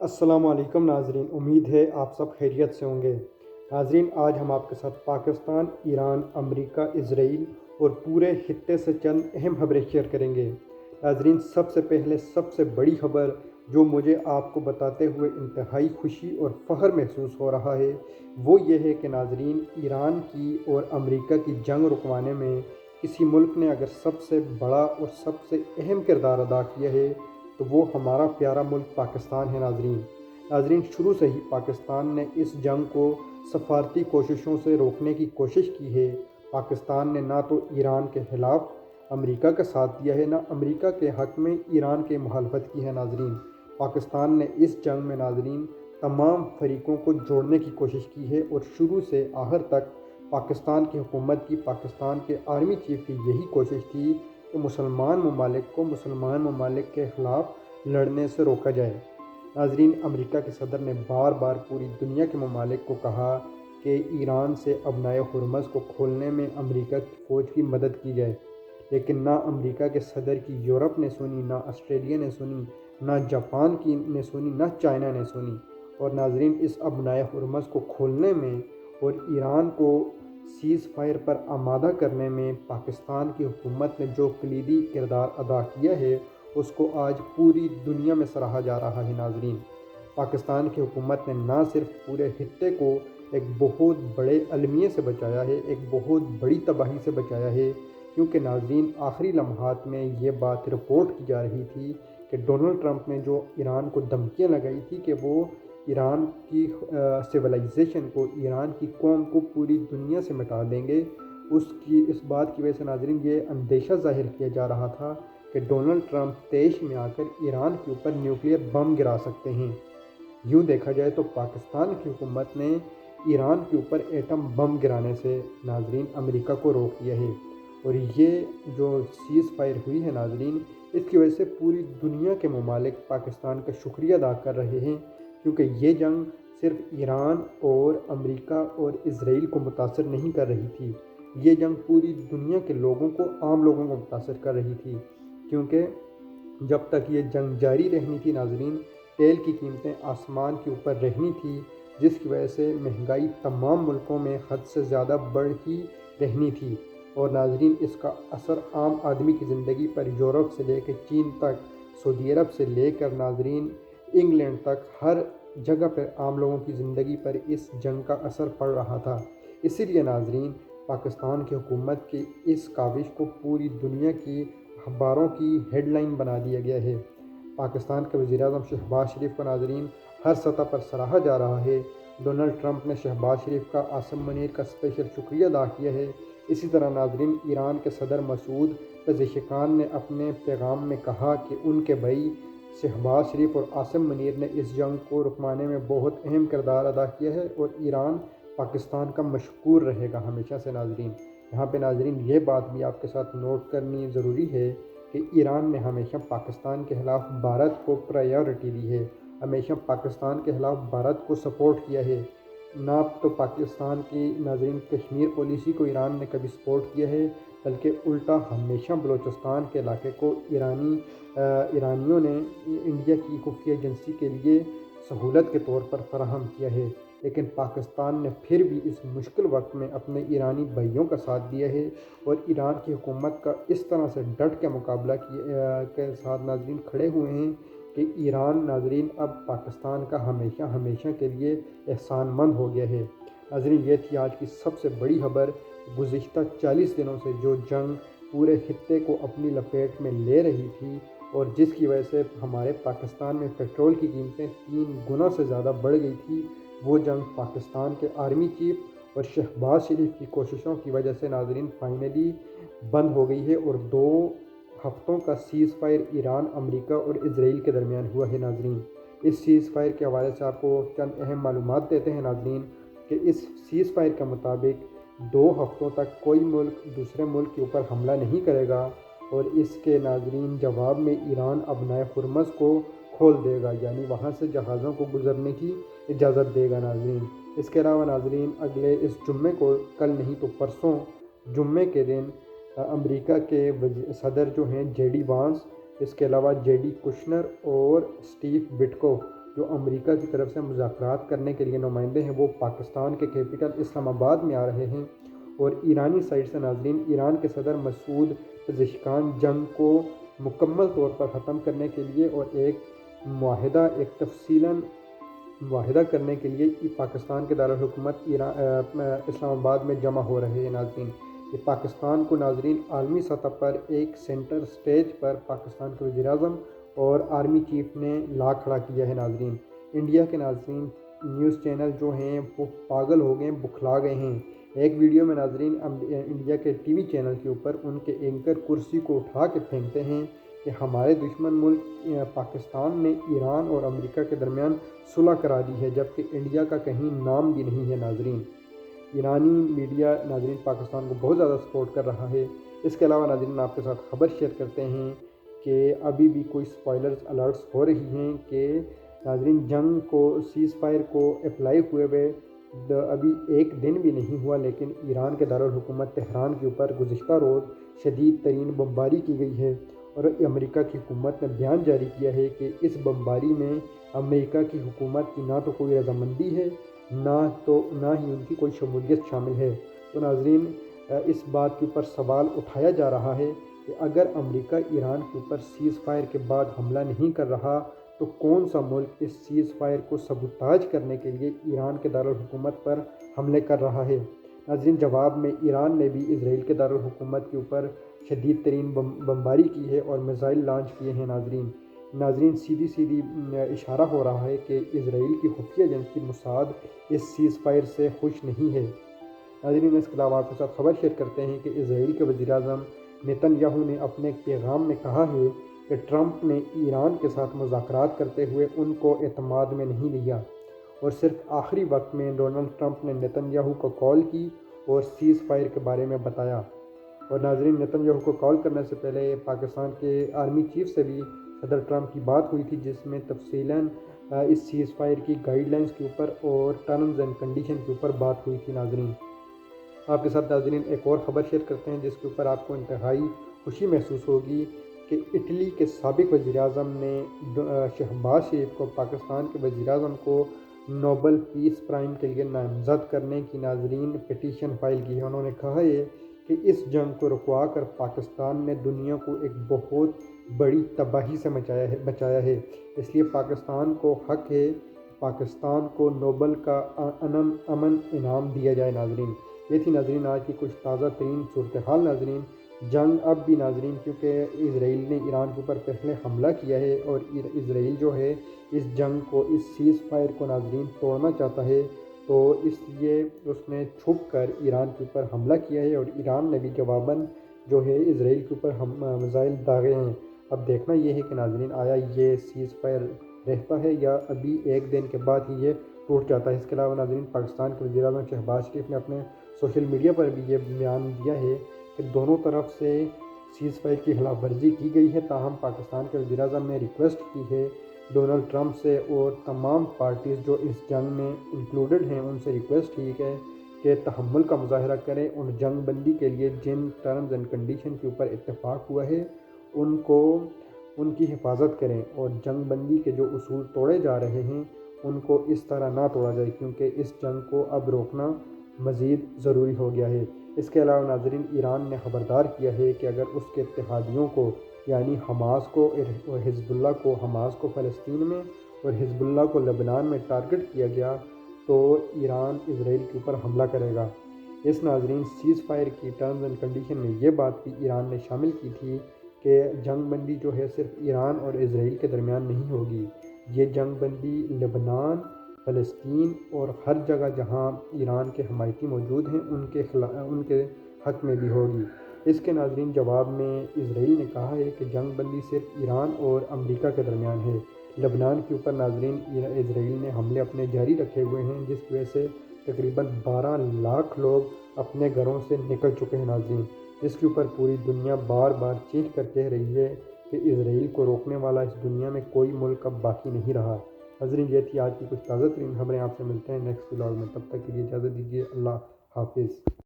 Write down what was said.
अस्सलाम वालेकुम नाजरीन, उम्मीद है आप सब खैरियत से होंगे। नाजरीन, आज हम आपके साथ पाकिस्तान, ईरान, अमेरिका, इजराइल और पूरे खित्ते से चंद अहम खबरें शेयर करेंगे। नाजरीन, सबसे पहले सबसे बड़ी खबर जो मुझे आपको बताते हुए इंतहाई खुशी और फ़ख्र महसूस हो रहा है वो ये है कि नाजरीन, ईरान की और अमेरिका की जंग रुकवाने में किसी मुल्क ने अगर सबसे बड़ा और सबसे अहम किरदार अदा किया है तो वो हमारा प्यारा मुल्क पाकिस्तान है। नाजरीन, शुरू से ही पाकिस्तान ने इस जंग को सफारती कोशिशों से रोकने की कोशिश की है। पाकिस्तान ने ना तो ईरान के ख़िलाफ़ अमेरिका का साथ दिया है, ना अमेरिका के हक़ में ईरान की मुखालफत की है। नाजरीन, पाकिस्तान ने इस जंग में नाजरीन तमाम फरीकों को जोड़ने की कोशिश की है और शुरू से आखिर तक पाकिस्तान की हुकूमत की, पाकिस्तान के आर्मी चीफ की यही कोशिश थी कि मुसलमान ममालिक को मुसलमान ममालिक के ख़िलाफ़ लड़ने से रोका जाए। नाजरीन, अमेरिका के सदर ने बार बार पूरी दुनिया के ममालिक को कहा कि ईरान से अबनाए हुरमज़ को खोलने में अमेरिका की फ़ौज की मदद की जाए, लेकिन ना अमेरिका के सदर की यूरोप ने सुनी, ना ऑस्ट्रेलिया ने सुनी, ना जापान की ने सुनी, ना चाइना ने सुनी। और नाजरीन, इस अबनाए हुरमज़ को खोलने में और ईरान को सीज़ फायर पर आमादा करने में पाकिस्तान की हुकूमत ने जो कलीदी किरदार अदा किया है उसको आज पूरी दुनिया में सराहा जा रहा है। नाजरीन, पाकिस्तान की हुकूमत ने ना सिर्फ पूरे खित्ते को एक बहुत बड़े अलमिए से बचाया है, एक बहुत बड़ी तबाही से बचाया है, क्योंकि नाजरीन आखिरी लम्हात में ये बात रिपोर्ट की जा रही थी कि डोनाल्ड ट्रंप ने जो ईरान को धमकियाँ लगाई थी कि वो ईरान की सिविलाइजेशन को, ईरान की कौम को पूरी दुनिया से मिटा देंगे, उसकी इस बात की वजह से नाजरीन ये अंदेशा ज़ाहिर किया जा रहा था कि डोनाल्ड ट्रंप तेश में आकर ईरान के ऊपर न्यूक्लियर बम गिरा सकते हैं। यूँ देखा जाए तो पाकिस्तान की हुकूमत ने ईरान के ऊपर एटम बम गिराने से नाजरीन अमेरिका को रोक दिया है। और ये जो सीज़ फायर हुई है नाजरीन, इसकी वजह से पूरी दुनिया के ममालिक पाकिस्तान का शुक्रिया अदा कर रहे हैं, क्योंकि ये जंग सिर्फ ईरान और अमेरिका और इजराइल को मुतासर नहीं कर रही थी, ये जंग पूरी दुनिया के लोगों को, आम लोगों को मुतासर कर रही थी। क्योंकि जब तक ये जंग जारी रहनी थी नाजरीन, तेल की कीमतें आसमान के ऊपर रहनी थी, जिसकी वजह से महंगाई तमाम मुल्कों में हद से ज़्यादा बढ़ ही रहनी थी। और नाजरीन, इसका असर आम आदमी की ज़िंदगी पर यूरोप से लेकर चीन तक, सऊदी अरब से लेकर नाजरीन इंग्लैंड तक, हर जगह पर आम लोगों की ज़िंदगी पर इस जंग का असर पड़ रहा था। इसीलिए नाजरीन पाकिस्तान की हुकूमत की इस काविश को पूरी दुनिया की अखबारों की हेडलाइन बना दिया गया है। पाकिस्तान के वज़ीर-ए-आज़म शहबाज शरीफ को नाजरीन हर सतह पर सराहा जा रहा है। डोनाल्ड ट्रंप ने शहबाज शरीफ का, आसिम मुनीर का स्पेशल शुक्रिया अदा किया है। इसी तरह नाजरीन ईरान के सदर मसूद पेज़ेशकियान ने अपने पैगाम में कहा कि उनके भाई शहबाज शरीफ और आसिम मुनीर ने इस जंग को रुकवाने में बहुत अहम किरदार अदा किया है और ईरान पाकिस्तान का मशकूर रहेगा हमेशा से। नाजरीन, यहाँ पे नाजरीन ये बात भी आपके साथ नोट करनी ज़रूरी है कि ईरान ने हमेशा पाकिस्तान के ख़िलाफ़ भारत को प्रायोरिटी दी है, हमेशा पाकिस्तान के ख़िलाफ़ भारत को सपोर्ट किया है। ना तो पाकिस्तान की नाजरीन कश्मीर पॉलिसी को ईरान ने कभी सपोर्ट किया है, बल्कि उल्टा हमेशा बलूचिस्तान के इलाके को ईरानियों ने इंडिया की खुफिया एजेंसी के लिए सहूलत के तौर पर फराहम किया है। लेकिन पाकिस्तान ने फिर भी इस मुश्किल वक्त में अपने ईरानी भाइयों का साथ दिया है और ईरान की हुकूमत का इस तरह से डट के मुकाबला के साथ नाजरीन खड़े हुए हैं कि ईरान नाजरीन अब पाकिस्तान का हमेशा हमेशा के लिए एहसानमंद हो गया है। नाजरीन, ये थी आज की सबसे बड़ी खबर। गुज़िश्ता 40 दिनों से जो जंग पूरे खित्ते को अपनी लपेट में ले रही थी और जिसकी वजह से हमारे पाकिस्तान में पेट्रोल की कीमतें 3 गुना से ज़्यादा बढ़ गई थी, वो जंग पाकिस्तान के आर्मी चीफ और शहबाज शरीफ की कोशिशों की वजह से नाजरीन फाइनली बंद हो गई है और 2 हफ्तों का सीज़ फायर ईरान, अमेरिका और इजराइल के दरमियान हुआ है। नाजरीन, इस सीज़ फायर के हवाले से आपको चंद अहम मालूमात देते हैं नाजरीन कि इस सीज़ फायर के मुताबिक 2 हफ्तों तक कोई मुल्क दूसरे मुल्क के ऊपर हमला नहीं करेगा और इसके नाजरीन जवाब में ईरान अबनाए हुरमज़ को खोल देगा, यानी वहाँ से जहाज़ों को गुजरने की इजाज़त देगा। नाजरीन, इसके अलावा नाजरीन अगले इस जुम्मे को, कल नहीं तो परसों जुम्मे के दिन अमेरिका के सदर जो हैं जेडी वांस, इसके अलावा जेडी कुशनर और स्टीव बिटको, جو امریکہ کی طرف سے مذاکرات کرنے کے لیے نمائندے ہیں وہ پاکستان کے کیپٹل اسلام آباد میں آ رہے ہیں، اور ایرانی سائٹ سے ناظرین ایران کے صدر مسعود پزشکان جنگ کو مکمل طور پر ختم کرنے کے لیے اور ایک تفصیلاً معاہدہ کرنے کے لیے پاکستان کے دارالحکومت اسلام آباد میں جمع ہو رہے ہیں ناظرین۔ یہ پاکستان کو ناظرین عالمی سطح پر ایک سینٹر سٹیج پر پاکستان کے وزیر اعظم اور آرمی چیف نے لا کھڑا کیا ہے ناظرین۔ انڈیا کے ناظرین نیوز چینل جو ہیں وہ پاگل ہو گئے، بکھلا گئے ہیں۔ ایک ویڈیو میں ناظرین انڈیا کے ٹی وی چینل کے اوپر ان کے اینکر کرسی کو اٹھا کے پھینکتے ہیں کہ ہمارے دشمن ملک پاکستان نے ایران اور امریکہ کے درمیان صلح کرا دی ہے، جبکہ انڈیا کا کہیں نام بھی نہیں ہے ناظرین۔ ایرانی میڈیا ناظرین پاکستان کو بہت زیادہ سپورٹ کر رہا ہے۔ اس کے علاوہ ناظرین آپ کے ساتھ خبر شیئر کرتے ہیں کہ ابھی بھی کوئی سپوائلرز الرٹس ہو رہی ہیں کہ ناظرین جنگ کو سیز فائر کو اپلائی ہوئے ابھی ایک دن بھی نہیں ہوا، لیکن ایران کے دارالحکومت تہران کے اوپر گزشتہ روز شدید ترین بمباری کی گئی ہے، اور امریکہ کی حکومت نے بیان جاری کیا ہے کہ اس بمباری میں امریکہ کی حکومت کی نہ تو کوئی رضامندی ہے، نہ ہی ان کی کوئی شمولیت شامل ہے۔ تو ناظرین اس بات کے اوپر سوال اٹھایا جا رہا ہے کہ اگر امریکہ ایران کے اوپر سیز فائر کے بعد حملہ نہیں کر رہا تو کون سا ملک اس سیز فائر کو سبوتاج کرنے کے لیے ایران کے دارالحکومت پر حملے کر رہا ہے؟ ناظرین جواب میں ایران نے بھی اسرائیل کے دارالحکومت کے اوپر شدید ترین بمباری کی ہے اور میزائل لانچ کیے ہیں ناظرین سیدھی اشارہ ہو رہا ہے کہ اسرائیل کی خفیہ ایجنسی موساد اس سیز فائر سے خوش نہیں ہے۔ ناظرین اس کے علاوہ آپ کے ساتھ خبر شیئر کرتے ہیں کہ اسرائیل کے وزیر اعظم نیتن یاہو نے اپنے ایک پیغام میں کہا ہے کہ ٹرمپ نے ایران کے ساتھ مذاکرات کرتے ہوئے ان کو اعتماد میں نہیں لیا، اور صرف آخری وقت میں ڈونلڈ ٹرمپ نے نیتن یاہو کو کال کی اور سیز فائر کے بارے میں بتایا۔ اور ناظرین نیتن یاہو کو کال کرنے سے پہلے پاکستان کے آرمی چیف سے بھی صدر ٹرمپ کی بات ہوئی تھی، جس میں تفصیلاً اس سیز فائر کی گائیڈ لائنز کے اوپر اور ٹرمز اینڈ کنڈیشن کے اوپر بات ہوئی تھی ناظرین۔ آپ کے ساتھ ناظرین ایک اور خبر شیئر کرتے ہیں جس کے اوپر آپ کو انتہائی خوشی محسوس ہوگی کہ اٹلی کے سابق وزیر اعظم نے شہباز شریف کو پاکستان کے وزیر اعظم کو نوبل پیس پرائز کے لیے نامزد کرنے کی ناظرین پٹیشن فائل کی ہے۔ انہوں نے کہا ہے کہ اس جنگ کو رکوا کر پاکستان نے دنیا کو ایک بہت بڑی تباہی سے بچایا ہے، اس لیے پاکستان کو حق ہے پاکستان کو نوبل کا امن انعام دیا جائے ناظرین۔ یہ تھی ناظرین آج کی کچھ تازہ ترین صورتحال ناظرین۔ جنگ اب بھی ناظرین کیونکہ اسرائیل نے ایران کے اوپر پہلے حملہ کیا ہے اور اسرائیل جو ہے اس جنگ کو اس سیز فائر کو ناظرین توڑنا چاہتا ہے، تو اس لیے اس نے چھپ کر ایران کے اوپر حملہ کیا ہے، اور ایران نے بھی جواباً جو ہے اسرائیل کے اوپر میزائل داغے ہیں۔ اب دیکھنا یہ ہے کہ ناظرین آیا یہ سیز فائر رہتا ہے یا ابھی ایک دن کے بعد ہی یہ ٹوٹ جاتا ہے۔ اس کے علاوہ ناظرین پاکستان کے وزیر اعظم شہباز شریف نے اپنے سوشل میڈیا پر بھی یہ بیان دیا ہے کہ دونوں طرف سے سیز فائر کی خلاف ورزی کی گئی ہے، تاہم پاکستان کے وزیر اعظم نے ریکویسٹ کی ہے ڈونلڈ ٹرمپ سے اور تمام پارٹیز جو اس جنگ میں انکلوڈڈ ہیں ان سے ریکویسٹ کی ہے کہ تحمل کا مظاہرہ کریں، ان جنگ بندی کے لیے جن ٹرمز اینڈ کنڈیشن کے اوپر اتفاق ہوا ہے ان کی حفاظت کریں، اور جنگ بندی کے جو اصول توڑے جا رہے ہیں ان کو اس طرح نہ توڑا جائے، کیونکہ اس جنگ کو اب روکنا مزید ضروری ہو گیا ہے۔ اس کے علاوہ ناظرین ایران نے خبردار کیا ہے کہ اگر اس کے اتحادیوں کو یعنی حماس کو اور حزب اللہ کو، حماس کو فلسطین میں اور حزب اللہ کو لبنان میں ٹارگٹ کیا گیا تو ایران اسرائیل کے اوپر حملہ کرے گا۔ اس ناظرین سیز فائر کی ٹرمز اینڈ کنڈیشن میں یہ بات بھی ایران نے شامل کی تھی کہ جنگ بندی جو ہے صرف ایران اور اسرائیل کے درمیان نہیں ہوگی، یہ جنگ بندی لبنان، فلسطین اور ہر جگہ جہاں ایران کے حمایتی موجود ہیں ان کے حق میں بھی ہوگی۔ اس کے ناظرین جواب میں اسرائیل نے کہا ہے کہ جنگ بندی صرف ایران اور امریکہ کے درمیان ہے۔ لبنان کے اوپر ناظرین اسرائیل نے حملے اپنے جاری رکھے ہوئے ہیں، جس کی وجہ سے تقریباً 12 لاکھ لوگ اپنے گھروں سے نکل چکے ہیں ناظرین، جس کے اوپر پوری دنیا بار بار چیخ کر کہہ رہی ہے کہ اسرائیل کو روکنے والا اس دنیا میں کوئی ملک اب باقی نہیں رہا۔ ناظرین یہ تھی آج کی کچھ تازہ ترین خبریں، آپ سے ملتے ہیں نیکسٹ ولاگ میں، تب تک کے لیے اجازت دیجیے، اللہ حافظ۔